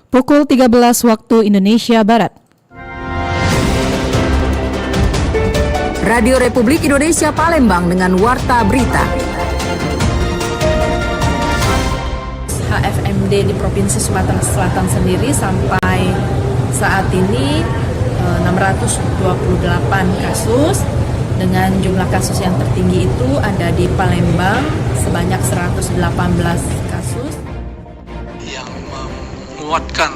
Pukul 13 waktu Indonesia Barat. Radio Republik Indonesia Palembang dengan Warta Berita. HFMD di Provinsi Sumatera Selatan sendiri sampai saat ini 628 kasus, dengan jumlah kasus yang tertinggi itu ada di Palembang sebanyak 118 kasus. Yang menguatkan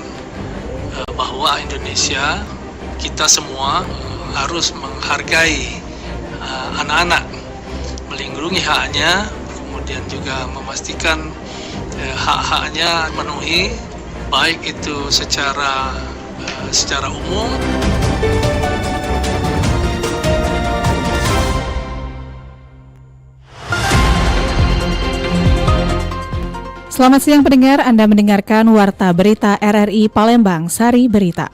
bahwa Indonesia, kita semua harus menghargai anak-anak, melindungi haknya, kemudian juga memastikan hak-haknya memenuhi, baik itu secara umum. Selamat siang pendengar, Anda mendengarkan Warta Berita RRI Palembang, Sari Berita.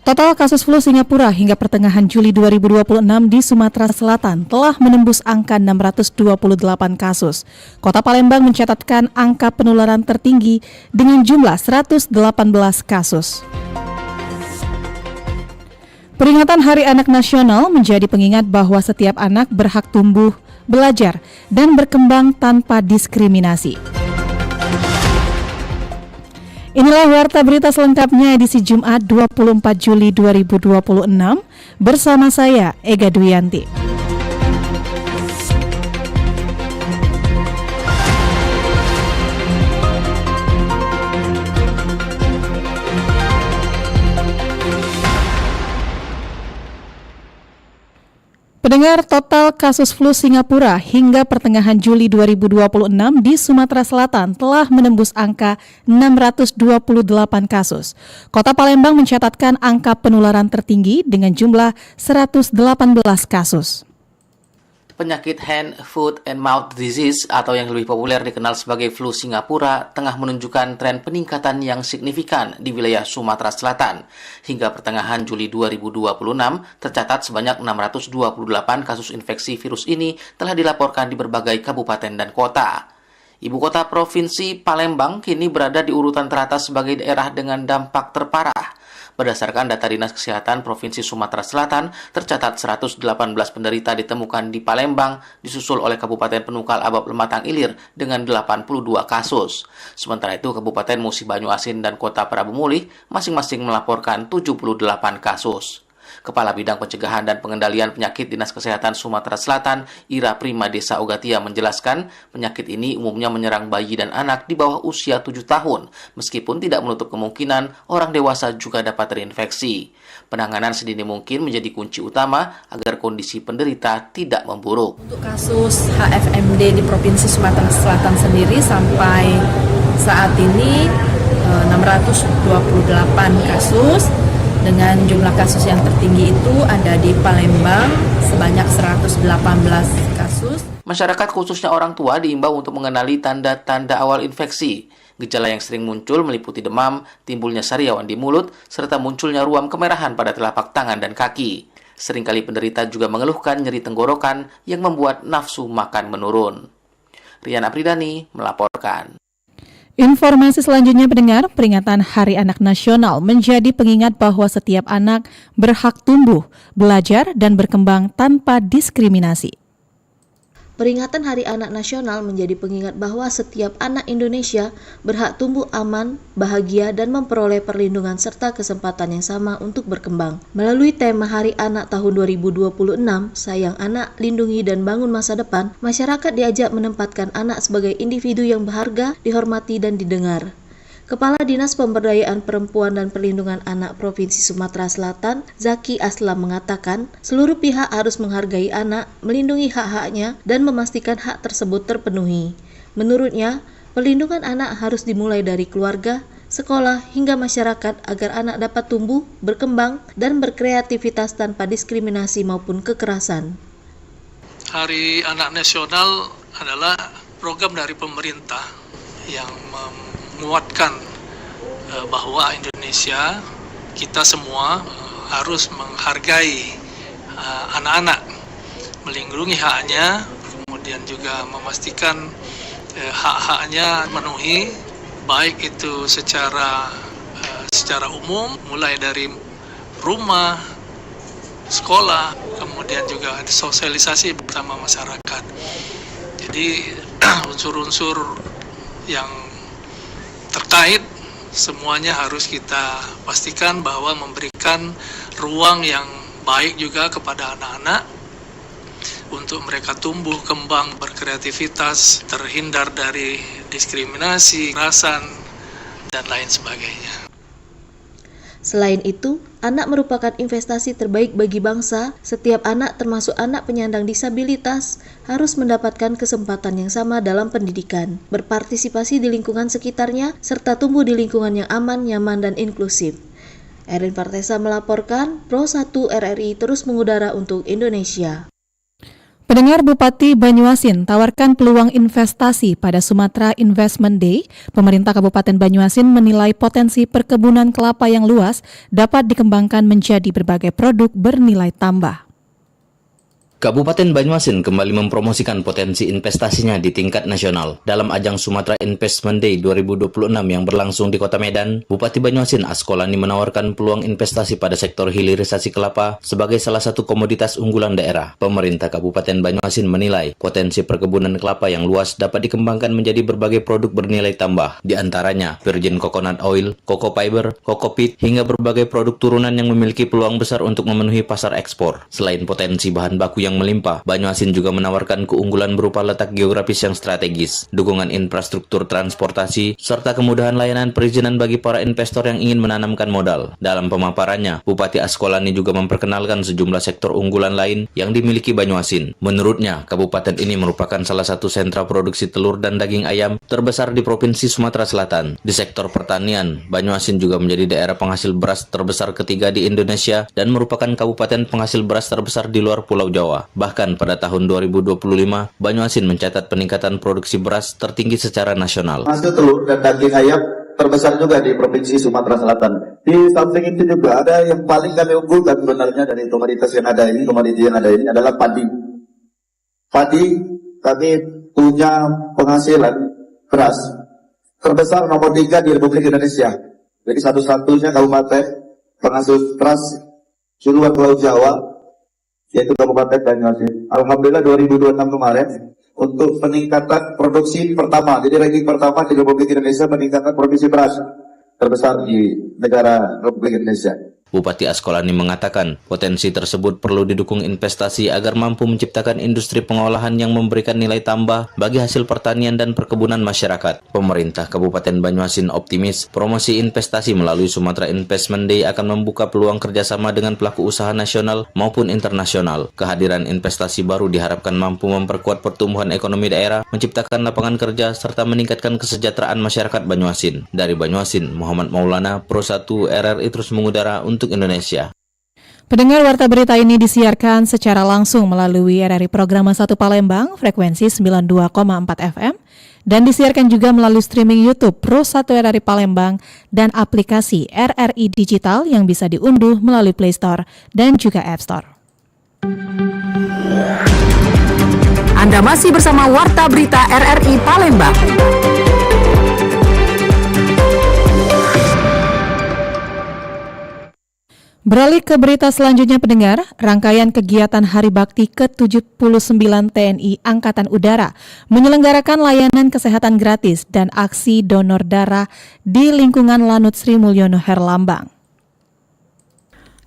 Total kasus flu Singapura hingga pertengahan Juli 2026 di Sumatera Selatan telah menembus angka 628 kasus. Kota Palembang mencatatkan angka penularan tertinggi dengan jumlah 118 kasus. Peringatan Hari Anak Nasional menjadi pengingat bahwa setiap anak berhak tumbuh, belajar, dan berkembang tanpa diskriminasi. Inilah Warta Berita selengkapnya edisi Jumat 24 Juli 2026 bersama saya, Ega Dwianti. Pendengar, total kasus flu Singapura hingga pertengahan Juli 2026 di Sumatera Selatan telah menembus angka 628 kasus. Kota Palembang mencatatkan angka penularan tertinggi dengan jumlah 118 kasus. Penyakit hand, foot, and mouth disease atau yang lebih populer dikenal sebagai flu Singapura tengah menunjukkan tren peningkatan yang signifikan di wilayah Sumatera Selatan. Hingga pertengahan Juli 2026, tercatat sebanyak 628 kasus infeksi virus ini telah dilaporkan di berbagai kabupaten dan kota. Ibu kota Provinsi Palembang kini berada di urutan teratas sebagai daerah dengan dampak terparah. Berdasarkan data Dinas Kesehatan Provinsi Sumatera Selatan, tercatat 118 penderita ditemukan di Palembang, disusul oleh Kabupaten Penukal Abab Lematang Ilir dengan 82 kasus. Sementara itu, Kabupaten Musi Banyu Asin dan Kota Prabu Mulih masing-masing melaporkan 78 kasus. Kepala Bidang Pencegahan dan Pengendalian Penyakit Dinas Kesehatan Sumatera Selatan, Ira Prima Desa Ogatia menjelaskan, penyakit ini umumnya menyerang bayi dan anak di bawah usia 7 tahun, meskipun tidak menutup kemungkinan orang dewasa juga dapat terinfeksi. Penanganan sedini mungkin menjadi kunci utama agar kondisi penderita tidak memburuk. Untuk kasus HFMD di Provinsi Sumatera Selatan sendiri sampai saat ini 628 kasus, dengan jumlah kasus yang tertinggi itu ada di Palembang sebanyak 118 kasus. Masyarakat khususnya orang tua diimbau untuk mengenali tanda-tanda awal infeksi. Gejala yang sering muncul meliputi demam, timbulnya sariawan di mulut, serta munculnya ruam kemerahan pada telapak tangan dan kaki. Seringkali penderita juga mengeluhkan nyeri tenggorokan yang membuat nafsu makan menurun. Rian Apridani melaporkan. Informasi selanjutnya pendengar, peringatan Hari Anak Nasional menjadi pengingat bahwa setiap anak berhak tumbuh, belajar, dan berkembang tanpa diskriminasi. Peringatan Hari Anak Nasional menjadi pengingat bahwa setiap anak Indonesia berhak tumbuh aman, bahagia, dan memperoleh perlindungan serta kesempatan yang sama untuk berkembang. Melalui tema Hari Anak tahun 2026, Sayang Anak, Lindungi dan Bangun Masa Depan, masyarakat diajak menempatkan anak sebagai individu yang berharga, dihormati dan didengar. Kepala Dinas Pemberdayaan Perempuan dan Perlindungan Anak Provinsi Sumatera Selatan, Zaki Aslam mengatakan, seluruh pihak harus menghargai anak, melindungi hak-haknya, dan memastikan hak tersebut terpenuhi. Menurutnya, perlindungan anak harus dimulai dari keluarga, sekolah, hingga masyarakat agar anak dapat tumbuh, berkembang, dan berkreativitas tanpa diskriminasi maupun kekerasan. Hari Anak Nasional adalah program dari pemerintah yang menguatkan bahwa Indonesia, kita semua harus menghargai anak-anak, melindungi haknya, kemudian juga memastikan hak-haknya memenuhi, baik itu secara umum, mulai dari rumah, sekolah, kemudian juga ada sosialisasi bersama masyarakat. Jadi unsur-unsur yang terkait semuanya harus kita pastikan bahwa memberikan ruang yang baik juga kepada anak-anak untuk mereka tumbuh, kembang, berkreativitas, terhindar dari diskriminasi, kekerasan, dan lain sebagainya. Selain itu, anak merupakan investasi terbaik bagi bangsa. Setiap anak, termasuk anak penyandang disabilitas, harus mendapatkan kesempatan yang sama dalam pendidikan, berpartisipasi di lingkungan sekitarnya, serta tumbuh di lingkungan yang aman, nyaman, dan inklusif. Erin Partesa melaporkan, Pro 1 RRI terus mengudara untuk Indonesia. Pendengar, Bupati Banyuasin tawarkan peluang investasi pada Sumatera Investment Day. Pemerintah Kabupaten Banyuasin menilai potensi perkebunan kelapa yang luas dapat dikembangkan menjadi berbagai produk bernilai tambah. Kabupaten Banyuasin kembali mempromosikan potensi investasinya di tingkat nasional. Dalam ajang Sumatera Investment Day 2026 yang berlangsung di Kota Medan, Bupati Banyuasin Askolani menawarkan peluang investasi pada sektor hilirisasi kelapa sebagai salah satu komoditas unggulan daerah. Pemerintah Kabupaten Banyuasin menilai potensi perkebunan kelapa yang luas dapat dikembangkan menjadi berbagai produk bernilai tambah, di antaranya virgin coconut oil, cocoa fiber, cocoa peat, hingga berbagai produk turunan yang memiliki peluang besar untuk memenuhi pasar ekspor. Selain potensi bahan baku yang melimpah, Banyuasin juga menawarkan keunggulan berupa letak geografis yang strategis, dukungan infrastruktur transportasi, serta kemudahan layanan perizinan bagi para investor yang ingin menanamkan modal. Dalam pemaparannya, Bupati Askolani juga memperkenalkan sejumlah sektor unggulan lain yang dimiliki Banyuasin. Menurutnya, kabupaten ini merupakan salah satu sentra produksi telur dan daging ayam terbesar di Provinsi Sumatera Selatan. Di sektor pertanian, Banyuasin juga menjadi daerah penghasil beras terbesar ketiga di Indonesia dan merupakan kabupaten penghasil beras terbesar di luar Pulau Jawa. Bahkan pada tahun 2025, Banyuasin mencatat peningkatan produksi beras tertinggi secara nasional. Hasil telur dan daging ayam terbesar juga di Provinsi Sumatera Selatan. Di samping itu juga ada yang paling kami unggulkan sebenarnya dari komoditas yang ada ini adalah padi. Padi, kami punya penghasilan beras terbesar nomor 3 di Republik Indonesia. Jadi satu-satunya kabupaten penghasil beras di luar Pulau Jawa, yaitu Kabupaten Banyuasin. Alhamdulillah 2026 kemarin untuk peningkatan produksi pertama, jadi ranking pertama di Republik Indonesia peningkatan produksi beras terbesar di negara Republik Indonesia. Bupati Askolani mengatakan potensi tersebut perlu didukung investasi agar mampu menciptakan industri pengolahan yang memberikan nilai tambah bagi hasil pertanian dan perkebunan masyarakat. Pemerintah Kabupaten Banyuasin optimis promosi investasi melalui Sumatera Investment Day akan membuka peluang kerjasama dengan pelaku usaha nasional maupun internasional. Kehadiran investasi baru diharapkan mampu memperkuat pertumbuhan ekonomi daerah, menciptakan lapangan kerja, serta meningkatkan kesejahteraan masyarakat Banyuasin. Dari Banyuasin, Muhammad Maulana, Pro 1 RRI terus mengudara untuk Indonesia. Pendengar, warta berita ini disiarkan secara langsung melalui RRI Program 1 Palembang, frekuensi 92,4 FM, dan disiarkan juga melalui streaming YouTube Pro 1 RRI Palembang dan aplikasi RRI Digital yang bisa diunduh melalui Play Store dan juga App Store. Anda masih bersama Warta Berita RRI Palembang. Beralih ke berita selanjutnya, pendengar, rangkaian kegiatan Hari Bakti ke-79 TNI Angkatan Udara menyelenggarakan layanan kesehatan gratis dan aksi donor darah di lingkungan Lanut Sri Mulyono Herlambang.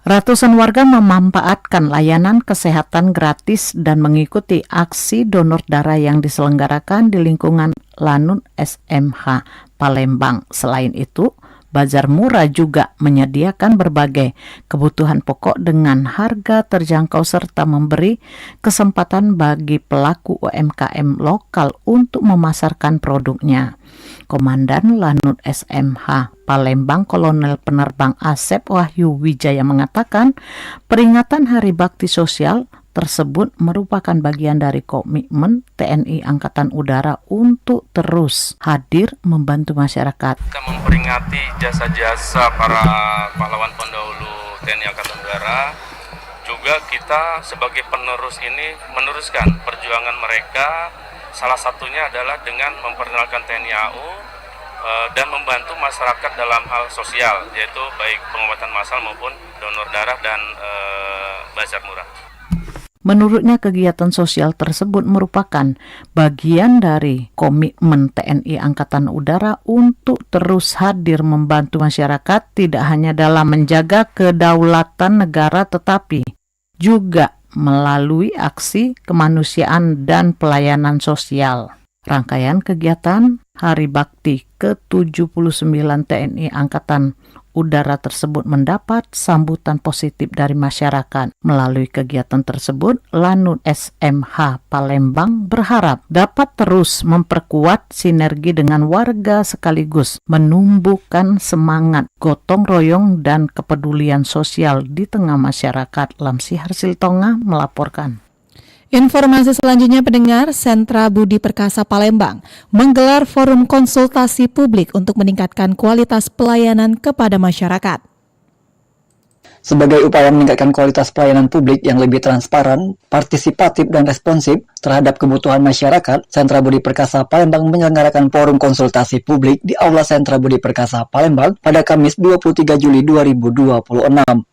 Ratusan warga memanfaatkan layanan kesehatan gratis dan mengikuti aksi donor darah yang diselenggarakan di lingkungan Lanut SMH Palembang. Selain itu, Bazar Murah juga menyediakan berbagai kebutuhan pokok dengan harga terjangkau serta memberi kesempatan bagi pelaku UMKM lokal untuk memasarkan produknya. Komandan Lanut SMH Palembang Kolonel Penerbang Asep Wahyu Wijaya mengatakan peringatan Hari Bakti Sosial tersebut merupakan bagian dari komitmen TNI Angkatan Udara untuk terus hadir membantu masyarakat. Kita memperingati jasa-jasa para pahlawan pendahulu TNI Angkatan Udara. Juga kita sebagai penerus ini meneruskan perjuangan mereka. Salah satunya adalah dengan memperkenalkan TNI AU dan membantu masyarakat dalam hal sosial, yaitu baik pengobatan massal maupun donor darah dan bazar murah. Menurutnya kegiatan sosial tersebut merupakan bagian dari komitmen TNI Angkatan Udara untuk terus hadir membantu masyarakat tidak hanya dalam menjaga kedaulatan negara tetapi juga melalui aksi kemanusiaan dan pelayanan sosial. Rangkaian kegiatan Hari Bakti ke-79 TNI Angkatan Udara tersebut mendapat sambutan positif dari masyarakat. Melalui kegiatan tersebut, Lanut SMH Palembang berharap dapat terus memperkuat sinergi dengan warga sekaligus menumbuhkan semangat gotong royong dan kepedulian sosial di tengah masyarakat. Lamsi Harsiltonga melaporkan. Informasi selanjutnya pendengar, Sentra Budi Perkasa Palembang menggelar forum konsultasi publik untuk meningkatkan kualitas pelayanan kepada masyarakat. Sebagai upaya meningkatkan kualitas pelayanan publik yang lebih transparan, partisipatif, dan responsif terhadap kebutuhan masyarakat, Sentra Budi Perkasa Palembang menyelenggarakan forum konsultasi publik di Aula Sentra Budi Perkasa Palembang pada Kamis 23 Juli 2026.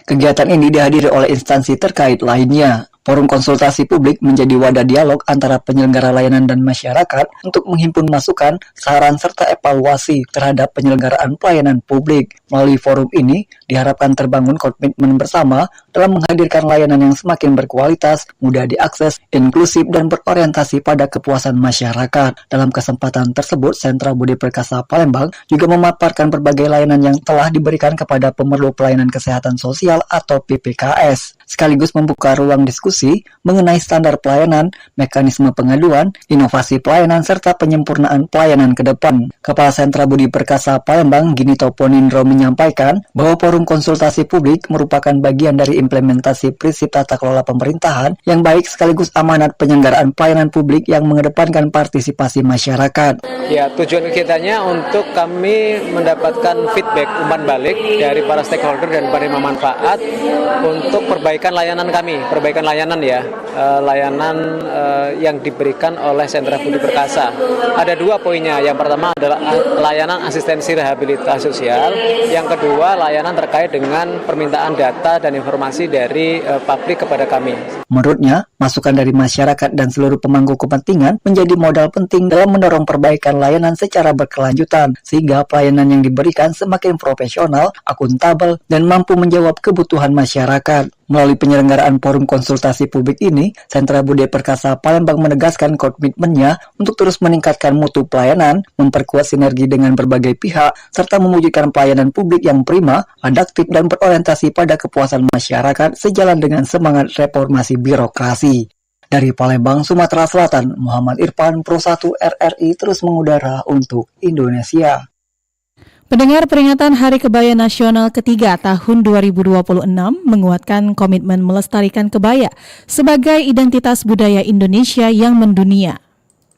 Kegiatan ini dihadiri oleh instansi terkait lainnya. Forum konsultasi publik menjadi wadah dialog antara penyelenggara layanan dan masyarakat untuk menghimpun masukan, saran, serta evaluasi terhadap penyelenggaraan pelayanan publik. Melalui forum ini, diharapkan terbangun komitmen bersama dalam menghadirkan layanan yang semakin berkualitas, mudah diakses, inklusif, dan berorientasi pada kepuasan masyarakat. Dalam kesempatan tersebut, Sentra Budi Perkasa Palembang juga memaparkan berbagai layanan yang telah diberikan kepada pemerlu pelayanan kesehatan sosial atau PPKS, sekaligus membuka ruang diskusi mengenai standar pelayanan, mekanisme pengaduan, inovasi pelayanan, serta penyempurnaan pelayanan ke depan. Kepala Sentra Budi Perkasa Palembang, Ginito Ponindro, menyampaikan bahwa forum konsultasi publik merupakan bagian dari implementasi prinsip tata kelola pemerintahan yang baik sekaligus amanat penyelenggaraan pelayanan publik yang mengedepankan partisipasi masyarakat. Ya, tujuan kitanya untuk kami mendapatkan feedback umpan balik dari para stakeholder dan penerima manfaat untuk perbaikan layanan kami, perbaikan layanan layanan yang diberikan oleh Sentra Budi Perkasa. Ada dua poinnya. Yang pertama adalah layanan asistensi rehabilitasi sosial. Yang kedua, layanan terkait dengan permintaan data dan informasi dari publik kepada kami. Menurutnya, masukan dari masyarakat dan seluruh pemangku kepentingan menjadi modal penting dalam mendorong perbaikan layanan secara berkelanjutan, sehingga pelayanan yang diberikan semakin profesional, akuntabel, dan mampu menjawab kebutuhan masyarakat. Melalui penyelenggaraan forum konsultasi publik ini, Sentra Budi Perkasa Palembang menegaskan komitmennya untuk terus meningkatkan mutu pelayanan, memperkuat sinergi dengan berbagai pihak, serta mewujudkan pelayanan publik yang prima, adaptif, dan berorientasi pada kepuasan masyarakat sejalan dengan semangat reformasi birokrasi. Dari Palembang, Sumatera Selatan, Muhammad Irfan, Pro 1 RRI terus mengudara untuk Indonesia. Pendengar, peringatan Hari Kebaya Nasional ketiga tahun 2026 menguatkan komitmen melestarikan kebaya sebagai identitas budaya Indonesia yang mendunia.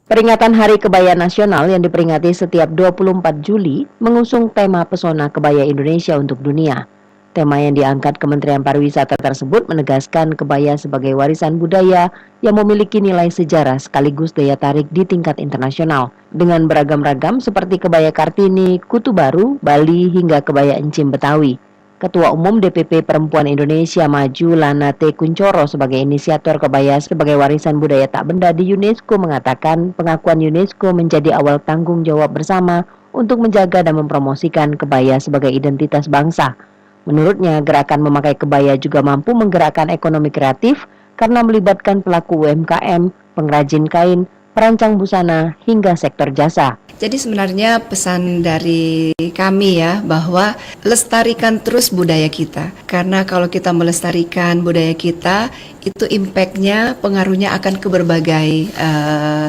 Peringatan Hari Kebaya Nasional yang diperingati setiap 24 Juli mengusung tema Pesona Kebaya Indonesia untuk Dunia. Tema yang diangkat Kementerian Pariwisata tersebut menegaskan kebaya sebagai warisan budaya yang memiliki nilai sejarah sekaligus daya tarik di tingkat internasional. Dengan beragam-ragam seperti kebaya Kartini, Kutu Baru, Bali, hingga kebaya Encim Betawi. Ketua Umum DPP Perempuan Indonesia Maju Lana T. Kuncoro sebagai inisiator kebaya sebagai warisan budaya tak benda di UNESCO mengatakan pengakuan UNESCO menjadi awal tanggung jawab bersama untuk menjaga dan mempromosikan kebaya sebagai identitas bangsa. Menurutnya, gerakan memakai kebaya juga mampu menggerakkan ekonomi kreatif karena melibatkan pelaku UMKM, pengrajin kain, perancang busana, hingga sektor jasa. Jadi sebenarnya pesan dari kami ya, bahwa lestarikan terus budaya kita. Karena kalau kita melestarikan budaya kita, itu impact-nya, pengaruhnya akan ke berbagai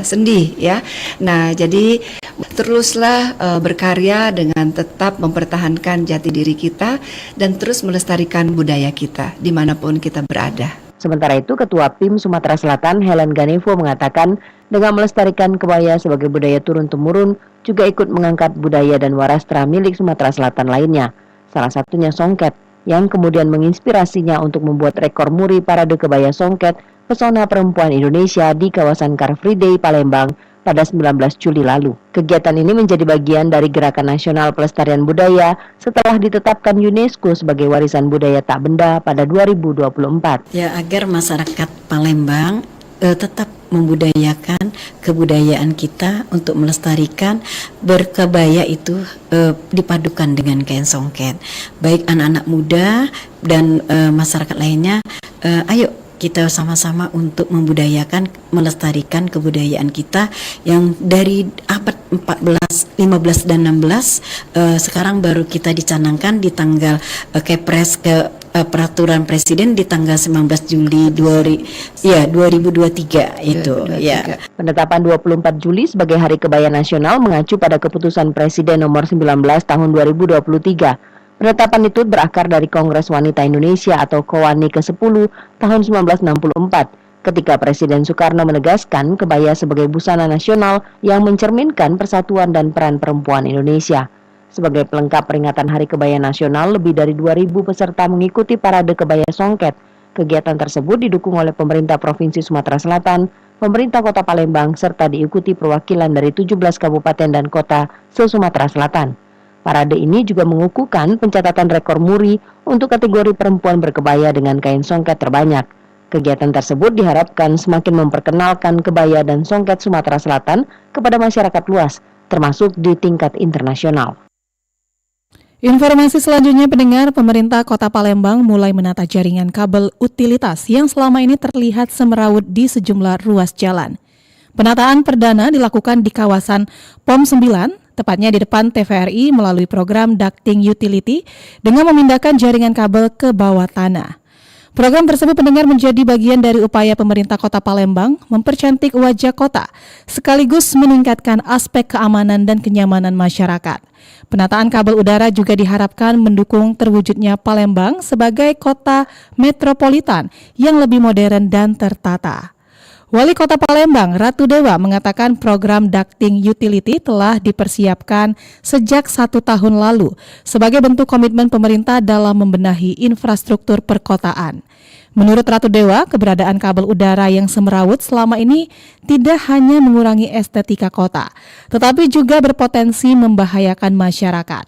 sendi ya. Nah, jadi teruslah berkarya dengan tetap mempertahankan jati diri kita dan terus melestarikan budaya kita dimanapun kita berada. Sementara itu, Ketua PIM Sumatera Selatan Helen Ganevo mengatakan dengan melestarikan kebaya sebagai budaya turun-temurun juga ikut mengangkat budaya dan warastra milik Sumatera Selatan lainnya. Salah satunya songket yang kemudian menginspirasinya untuk membuat rekor muri parade kebaya songket Pesona Perempuan Indonesia di kawasan Car Free Day Palembang pada 19 Juli lalu. Kegiatan ini menjadi bagian dari Gerakan Nasional Pelestarian Budaya setelah ditetapkan UNESCO sebagai warisan budaya tak benda pada 2024. Ya, agar masyarakat Palembang tetap membudayakan kebudayaan kita untuk melestarikan berkebaya itu dipadukan dengan kain songket. Baik anak-anak muda dan masyarakat lainnya, ayo kita sama-sama untuk membudayakan, melestarikan kebudayaan kita yang dari abad 14, 15 dan 16 sekarang baru kita dicanangkan di tanggal Kepres peraturan presiden di tanggal 19 Juli 2023 itu ya. Penetapan 24 Juli sebagai Hari Kebaya Nasional mengacu pada keputusan Presiden nomor 19 tahun 2023. Penetapan itu berakar dari Kongres Wanita Indonesia atau KOWANI ke-10 tahun 1964 ketika Presiden Soekarno menegaskan kebaya sebagai busana nasional yang mencerminkan persatuan dan peran perempuan Indonesia. Sebagai pelengkap peringatan Hari Kebaya Nasional, lebih dari 2.000 peserta mengikuti parade kebaya songket. Kegiatan tersebut didukung oleh pemerintah Provinsi Sumatera Selatan, pemerintah Kota Palembang, serta diikuti perwakilan dari 17 kabupaten dan kota se-Sumatera Selatan. Parade ini juga mengukuhkan pencatatan rekor muri untuk kategori perempuan berkebaya dengan kain songket terbanyak. Kegiatan tersebut diharapkan semakin memperkenalkan kebaya dan songket Sumatera Selatan kepada masyarakat luas, termasuk di tingkat internasional. Informasi selanjutnya, pendengar, pemerintah Kota Palembang mulai menata jaringan kabel utilitas yang selama ini terlihat semeraut di sejumlah ruas jalan. Penataan perdana dilakukan di kawasan POM 9, tepatnya di depan TVRI melalui program ducting utility dengan memindahkan jaringan kabel ke bawah tanah. Program tersebut, pendengar, menjadi bagian dari upaya pemerintah Kota Palembang mempercantik wajah kota, sekaligus meningkatkan aspek keamanan dan kenyamanan masyarakat. Penataan kabel udara juga diharapkan mendukung terwujudnya Palembang sebagai kota metropolitan yang lebih modern dan tertata. Wali Kota Palembang, Ratu Dewa, mengatakan program ducting utility telah dipersiapkan sejak 1 tahun lalu sebagai bentuk komitmen pemerintah dalam membenahi infrastruktur perkotaan. Menurut Ratu Dewa, keberadaan kabel udara yang semeraut selama ini tidak hanya mengurangi estetika kota, tetapi juga berpotensi membahayakan masyarakat.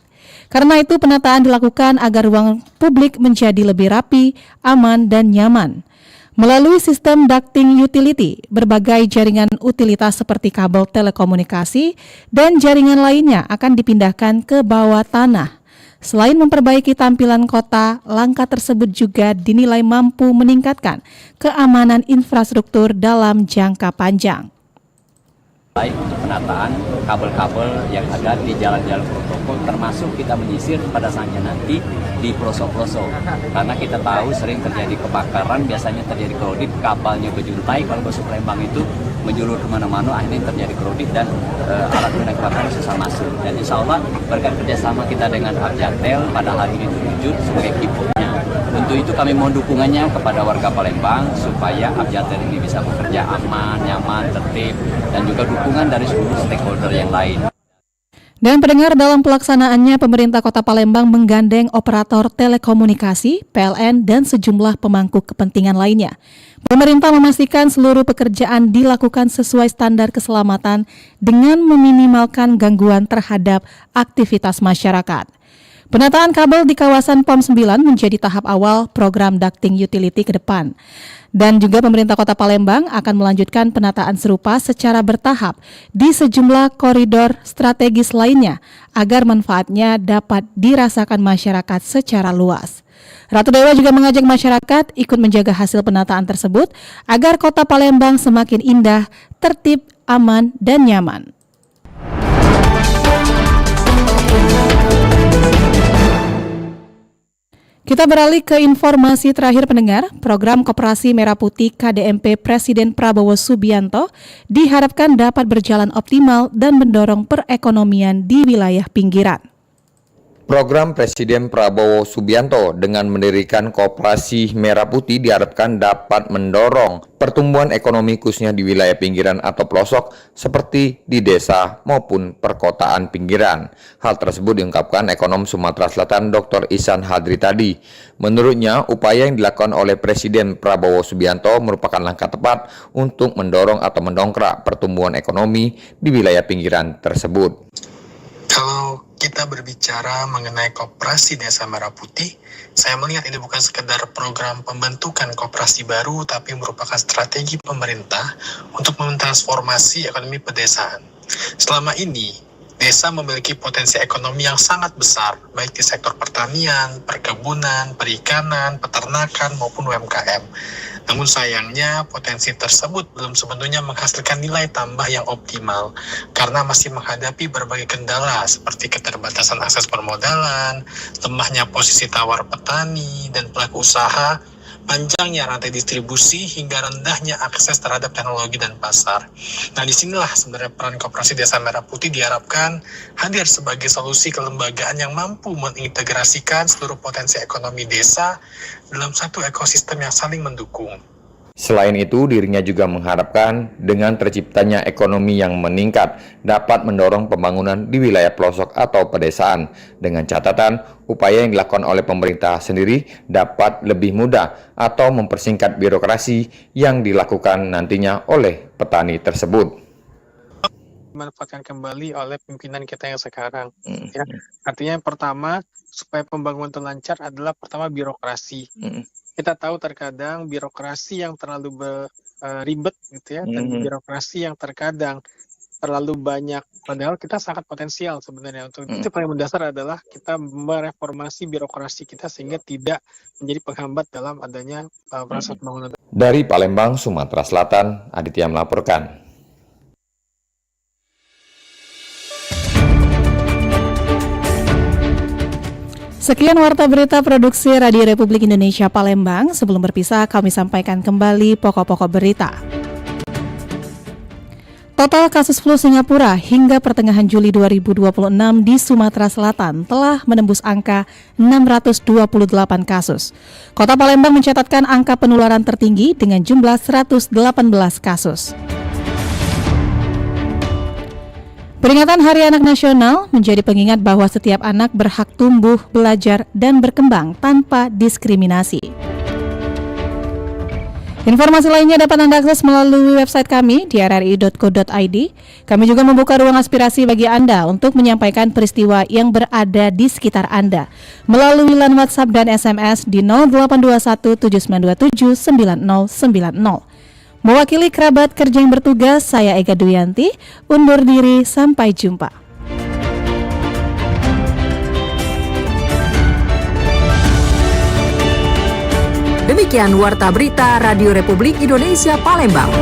Karena itu, penataan dilakukan agar ruang publik menjadi lebih rapi, aman, dan nyaman. Melalui sistem ducting utility, berbagai jaringan utilitas seperti kabel telekomunikasi dan jaringan lainnya akan dipindahkan ke bawah tanah. Selain memperbaiki tampilan kota, langkah tersebut juga dinilai mampu meningkatkan keamanan infrastruktur dalam jangka panjang. Baik untuk penataan kabel-kabel yang ada di jalan-jalan protokol, termasuk kita menyisir pada saatnya nanti di pelosok-pelosok. Karena kita tahu sering terjadi kebakaran, biasanya terjadi krodit, kabelnya berjuntai, kalau besok Palembang itu menjulur kemana-mana, akhirnya terjadi krodit dan alat pemadam kebakaran susah masuk. Dan insya Allah berkat kerjasama kita dengan Abjatel pada hari ini terwujud sebagai kipunya. Untuk itu kami mohon dukungannya kepada warga Palembang supaya Abjatel ini bisa bekerja aman, nyaman, tertib, dan juga dukungan dari seluruh stakeholder yang lain. Dan pendengar, dalam pelaksanaannya pemerintah Kota Palembang menggandeng operator telekomunikasi, PLN, dan sejumlah pemangku kepentingan lainnya. Pemerintah memastikan seluruh pekerjaan dilakukan sesuai standar keselamatan dengan meminimalkan gangguan terhadap aktivitas masyarakat. Penataan kabel di kawasan POM 9 menjadi tahap awal program ducting utility ke depan. Dan juga pemerintah Kota Palembang akan melanjutkan penataan serupa secara bertahap di sejumlah koridor strategis lainnya agar manfaatnya dapat dirasakan masyarakat secara luas. Ratu Dewa juga mengajak masyarakat ikut menjaga hasil penataan tersebut agar Kota Palembang semakin indah, tertib, aman, dan nyaman. Kita beralih ke informasi terakhir, pendengar. Program Koperasi Merah Putih KDMP Presiden Prabowo Subianto diharapkan dapat berjalan optimal dan mendorong perekonomian di wilayah pinggiran. Program Presiden Prabowo Subianto dengan mendirikan Koperasi Merah Putih diharapkan dapat mendorong pertumbuhan ekonomi khususnya di wilayah pinggiran atau pelosok seperti di desa maupun perkotaan pinggiran. Hal tersebut diungkapkan ekonom Sumatera Selatan Dr. Ihsan Hadri tadi. Menurutnya, upaya yang dilakukan oleh Presiden Prabowo Subianto merupakan langkah tepat untuk mendorong atau mendongkrak pertumbuhan ekonomi di wilayah pinggiran tersebut. Kalau kita berbicara mengenai Koperasi Desa Merah Putih, saya melihat ini bukan sekedar program pembentukan koperasi baru, tapi merupakan strategi pemerintah untuk mentransformasi ekonomi pedesaan. Selama ini, desa memiliki potensi ekonomi yang sangat besar, baik di sektor pertanian, perkebunan, perikanan, peternakan, maupun UMKM. Namun sayangnya potensi tersebut belum sepenuhnya menghasilkan nilai tambah yang optimal karena masih menghadapi berbagai kendala seperti keterbatasan akses permodalan, lemahnya posisi tawar petani dan pelaku usaha, panjangnya rantai distribusi hingga rendahnya akses terhadap teknologi dan pasar. Nah, disinilah sebenarnya peran Koperasi Desa Merah Putih diharapkan hadir sebagai solusi kelembagaan yang mampu mengintegrasikan seluruh potensi ekonomi desa dalam satu ekosistem yang saling mendukung. Selain itu, dirinya juga mengharapkan dengan terciptanya ekonomi yang meningkat dapat mendorong pembangunan di wilayah pelosok atau pedesaan. Dengan catatan, upaya yang dilakukan oleh pemerintah sendiri dapat lebih mudah atau mempersingkat birokrasi yang dilakukan nantinya oleh petani tersebut. Dimanfaatkan kembali oleh pimpinan kita yang sekarang. Ya, artinya yang pertama, supaya pembangunan itu lancar adalah pertama birokrasi. Kita tahu terkadang birokrasi yang terlalu ribet gitu ya, dan birokrasi yang terkadang terlalu banyak, padahal kita sangat potensial sebenarnya untuk itu. Paling mendasar adalah kita mereformasi birokrasi kita sehingga tidak menjadi penghambat dalam adanya proses pembangunan. Dari Palembang, Sumatera Selatan, Aditya melaporkan. Sekian Warta Berita Produksi Radio Republik Indonesia Palembang. Sebelum berpisah, kami sampaikan kembali pokok-pokok berita. Total kasus flu Singapura hingga pertengahan Juli 2026 di Sumatera Selatan telah menembus angka 628 kasus. Kota Palembang mencatatkan angka penularan tertinggi dengan jumlah 118 kasus. Peringatan Hari Anak Nasional menjadi pengingat bahwa setiap anak berhak tumbuh, belajar, dan berkembang tanpa diskriminasi. Informasi lainnya dapat Anda akses melalui website kami di rri.co.id. Kami juga membuka ruang aspirasi bagi Anda untuk menyampaikan peristiwa yang berada di sekitar Anda melalui line WhatsApp dan SMS di 0821 7927 9090. Mewakili kerabat kerja yang bertugas, saya Ega Duyanti, undur diri, sampai jumpa. Demikian Warta Berita Radio Republik Indonesia Palembang.